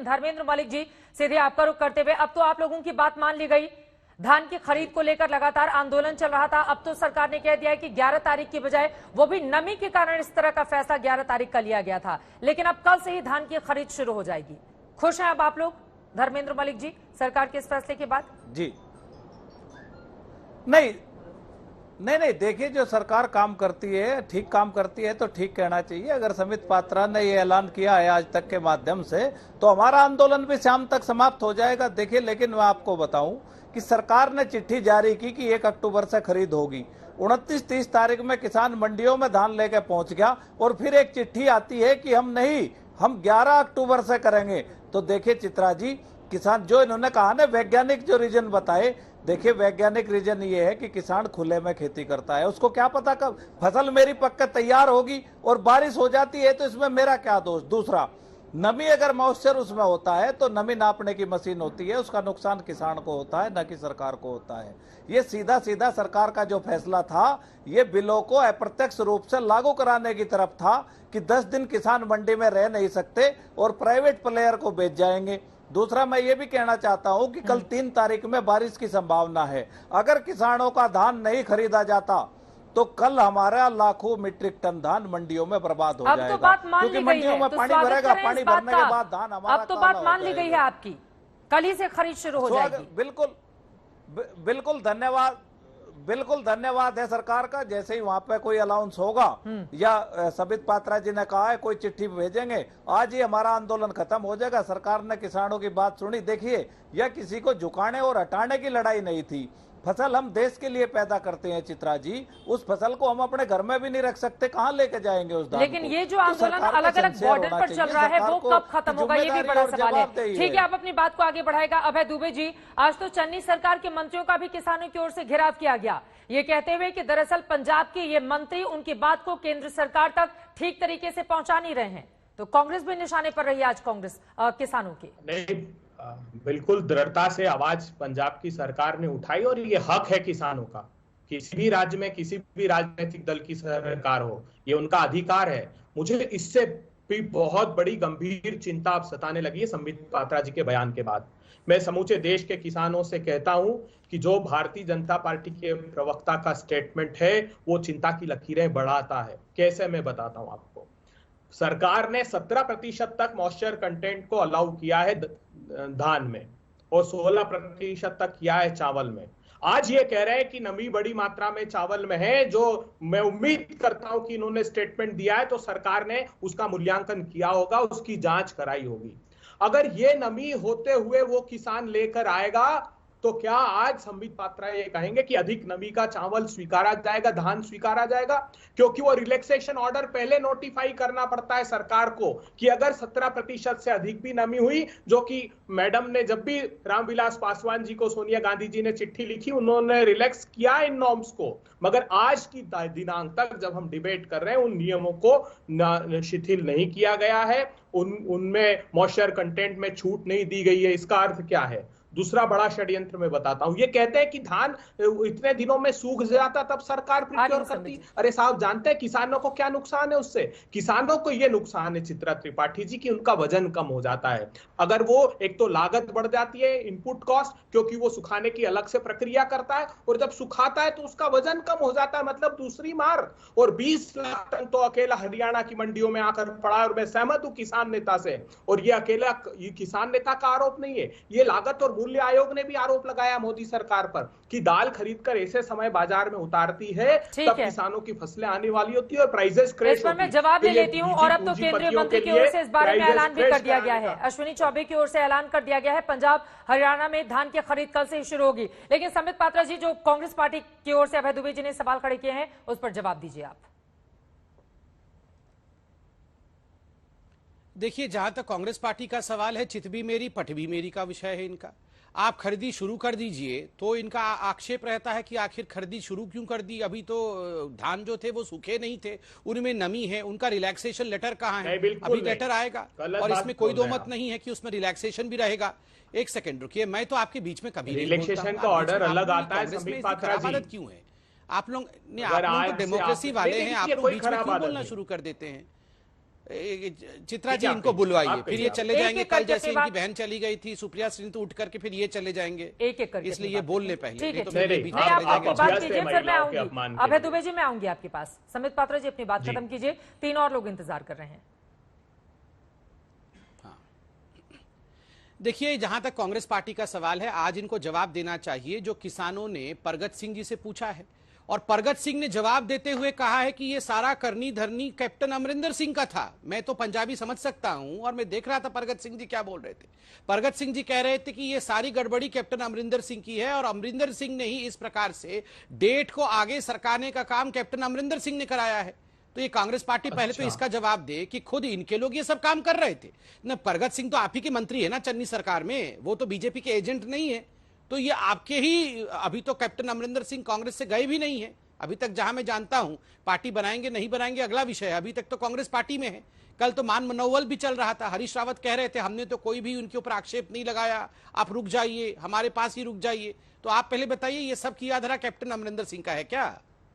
धर्मेंद्र मलिक जी, सीधे आपका रुख करते हुए, अब तो आप लोगों की बात मान ली गई। धान की खरीद को लेकर लगातार आंदोलन चल रहा था, अब तो सरकार ने कह दिया है कि 11 तारीख की बजाय, वो भी नमी के कारण इस तरह का फैसला 11 तारीख का लिया गया था, लेकिन अब कल से ही धान की खरीद शुरू हो जाएगी। खुश हैं अब आप लोग धर्मेंद्र मलिक जी सरकार के इस फैसले के बाद? जी नहीं, देखिए, जो सरकार काम करती है, ठीक काम करती है तो ठीक कहना चाहिए। अगर समित पात्रा ने ये ऐलान किया है आज तक के माध्यम से, तो हमारा आंदोलन भी शाम तक समाप्त हो जाएगा। देखिए, लेकिन मैं आपको बताऊं कि सरकार ने चिट्ठी जारी की कि 1 अक्टूबर से खरीद होगी। 29-30 तारीख में किसान मंडियों में धान लेके पहुंच गया और फिर एक चिट्ठी आती है कि हम 11 अक्टूबर से करेंगे। तो देखिए चित्रा जी, किसान जो इन्होंने कहा ना, वैज्ञानिक जो रीजन बताए, देखिए वैज्ञानिक रीजन ये है कि किसान खुले में खेती करता है, उसको क्या पता कब फसल मेरी पक के तैयार होगी और बारिश हो जाती है, तो इसमें मेरा क्या दोष। दूसरा, नमी अगर मॉइस्चर उसमें होता है तो नमी नापने की मशीन होती है, उसका नुकसान किसान को होता है, न कि सरकार को होता है। ये सीधा सीधा सरकार का जो फैसला था, ये बिलों को अप्रत्यक्ष रूप से लागू कराने की तरफ था कि 10 दिन किसान मंडी में रह नहीं सकते और प्राइवेट प्लेयर को बेच जाएंगे। दूसरा, मैं ये भी कहना चाहता हूं कि कल 3 तारीख में बारिश की संभावना है। अगर किसानों का धान नहीं खरीदा जाता तो कल हमारा लाखों मीट्रिक टन धान मंडियों में बर्बाद हो जाएगा। अब तो बात मान ली गई मंडियों है, में तो पानी भरेगा, पानी भरने के बाद धान हमारा अब तो बात मान ली गई है आपकी, कल ही से खरीद शुरू हो जाएगी। बिल्कुल धन्यवाद है सरकार का। जैसे ही वहां पे कोई अलाउंस होगा या सबित पात्रा जी ने कहा है कोई चिट्ठी भेजेंगे, आज ही हमारा आंदोलन खत्म हो जाएगा। सरकार ने किसानों की बात सुनी। देखिए, यह किसी को झुकाने और हटाने की लड़ाई नहीं थी। फसल हम देश के लिए पैदा करते हैं चित्रा जी, उस फसल को हम अपने घर में भी नहीं रख सकते, कहाँ लेके जाएंगे उस धान लेकिन को? ये जो आंदोलन अलग अलग बॉर्डर पर चल रहा है, वो कब खत्म होगा, ये भी बड़ा सवाल है। ठीक है, आप अपनी बात को आगे बढ़ाएगा अभय दुबे जी। आज तो चन्नी सरकार के मंत्रियों का भी किसानों की ओर से घेराव किया गया, ये कहते हुए कि दरअसल पंजाब के ये मंत्री उनकी बात को केंद्र सरकार तक ठीक तरीके से पहुंचा नहीं रहे हैं। तो कांग्रेस भी निशाने पर रही आज कांग्रेस किसानों की। नहीं, बिल्कुल दृढ़ता से आवाज पंजाब की सरकार ने उठाई और ये हक है किसानों का। किसी भी राज्य में किसी भी राजनीतिक दल की सरकार हो, ये उनका अधिकार है। मुझे इससे भी बहुत बड़ी गंभीर चिंता अब सताने लगी है संबित पात्रा जी के बयान के बाद। मैं समूचे देश के किसानों से कहता हूं कि जो भारतीय जनता पार्टी के प्रवक्ता का स्टेटमेंट है, वो चिंता की लकीरें बढ़ाता है। कैसे, मैं बताता हूं आपको। सरकार ने 17% तक मॉइस्चर कंटेंट को अलाउ किया है धान में और 16% तक किया है चावल में। आज ये कह रहे हैं कि नमी बड़ी मात्रा में चावल में है, जो मैं उम्मीद करता हूं कि इन्होंने स्टेटमेंट दिया है तो सरकार ने उसका मूल्यांकन किया होगा, उसकी जांच कराई होगी। अगर ये नमी होते हुए वो किसान लेकर आएगा तो क्या आज संबित पात्रा ये कहेंगे कि अधिक नमी का चावल स्वीकारा जाएगा, धान स्वीकारा जाएगा? क्योंकि वो रिलैक्सेशन ऑर्डर पहले नोटिफाई करना पड़ता है सरकार को कि अगर 17% से अधिक भी नमी हुई, जो कि मैडम ने जब भी रामविलास पासवान जी को सोनिया गांधी जी ने चिट्ठी लिखी, उन्होंने रिलैक्स किया इन नॉर्म्स को। मगर आज की दिनांक तक जब हम डिबेट कर रहे हैं, उन नियमों को शिथिल नहीं किया गया है, उनमें मॉइस्चर कंटेंट में छूट नहीं दी गई है। इसका अर्थ क्या है? दूसरा बड़ा षड्यंत्र मैं बताता हूं। ये कहते हैं कि धान इतने दिनों में सूख जाता तब सरकार प्रिक्योर करती। अरे साहब, जानते हैं किसानों को क्या नुकसान है उससे? किसानों को ये नुकसान है चित्रा त्रिपाठी जी कि उनका वजन कम हो जाता है। अगर वो, एक तो लागत बढ़ जाती है, इनपुट कॉस्ट, क्योंकि वो सुखाने की अलग से प्रक्रिया करता है, और जब सुखाता है तो उसका वजन कम हो जाता है, मतलब दूसरी मार। और 20 लाख टन तो अकेला हरियाणा की मंडियों में आकर पड़ा। और मैं सहमत हूं किसान नेता से, और ये अकेला किसान नेता का आरोप नहीं है, ये लागत और मूल्य आयोग ने भी आरोप लगाया मोदी सरकार पर कि दाल खरीदकर ऐसे समय बाजार में उतारती है तब किसानों की फसलें आने वाली होती है और प्राइसेस क्रैश होती है। मैं जवाब ले लेती हूं। और अब तो केंद्रीय मंत्री की ओर से इस बारे में ऐलान भी कर दिया गया है, अश्विनी चौबे की ओर से ऐलान कर दिया गया है, पंजाब हरियाणा में धान की खरीद कल से ही शुरू होगी। लेकिन संबित पात्रा जी, जो कांग्रेस पार्टी की ओर से अभय दुबे जी ने सवाल खड़े किए हैं, उस पर जवाब दीजिए आप। देखिए, जहां तक कांग्रेस पार्टी का सवाल है, चित भी मेरी पट भी मेरी का विषय है इनका। आप खरीदी शुरू कर दीजिए, तो इनका आक्षेप रहता है कि आखिर खरीदी शुरू क्यों कर दी, अभी तो धान जो थे वो सूखे नहीं थे, उनमें नमी है, उनका रिलैक्सेशन लेटर कहाँ है? अभी लेटर आएगा और इसमें कोई दो मत नहीं है कि उसमें रिलैक्सेशन भी रहेगा। एक सेकंड रुकिए, मैं तो आपके बीच में कभी रिलैक्सेशन का ऑर्डर अलग आता है। क्यों है आप लोग? आप लोग तो डेमोक्रेसी वाले हैं, आप लोग बीच में क्यों बोलना शुरू कर देते हैं? चित्रा जी इनको बुलवाइए, फिर ये चले जाएंगे। कल जैसे इनकी बहन चली गई थी सुप्रिया सिंह, तो उठ करके फिर ये चले जाएंगे, एक एक करके, इसलिए ये बोल ले पहले। ठीक है, तो आपकी बात कीजिए, फिर मैं आऊंगी। अभय दुबे जी मैं आऊंगी आपके पास। समित पात्रा जी अपनी बात खत्म कीजिए, 3 और लोग इंतजार कर रहे हैं। देखिए, जहां तक कांग्रेस पार्टी का सवाल है, आज इनको जवाब देना चाहिए जो किसानों ने परगत सिंह जी से पूछा है, और परगत सिंह ने जवाब देते हुए कहा है कि ये सारा करनी धरनी कैप्टन अमरिंदर सिंह का था। मैं तो पंजाबी समझ सकता हूं, और मैं देख रहा था परगत सिंह जी क्या बोल रहे थे। परगत सिंह जी कह रहे थे कि ये सारी गड़बड़ी कैप्टन अमरिंदर सिंह की है, और अमरिंदर सिंह ने ही इस प्रकार से डेट को आगे सरकाने का काम कैप्टन अमरिंदर सिंह ने कराया है। तो ये कांग्रेस पार्टी पहले तो इसका जवाब दे कि खुद इनके लोग ये सब काम कर रहे थे ना। परगत सिंह तो आप ही के मंत्री है ना चन्नी सरकार में, वो तो बीजेपी के एजेंट नहीं है। तो ये आपके ही, अभी तो कैप्टन अमरिंदर सिंह कांग्रेस से गए भी नहीं है अभी तक, जहां मैं जानता हूं। पार्टी बनाएंगे नहीं बनाएंगे अगला विषय है, अभी तक तो कांग्रेस पार्टी में है। कल तो मान मनोवल भी चल रहा था, हरीश रावत कह रहे थे हमने तो कोई भी उनके ऊपर आक्षेप नहीं लगाया, आप रुक जाइए, हमारे पास ही रुक जाइए। तो आप पहले बताइए, ये सब किया धरा कैप्टन अमरिंदर सिंह का है क्या?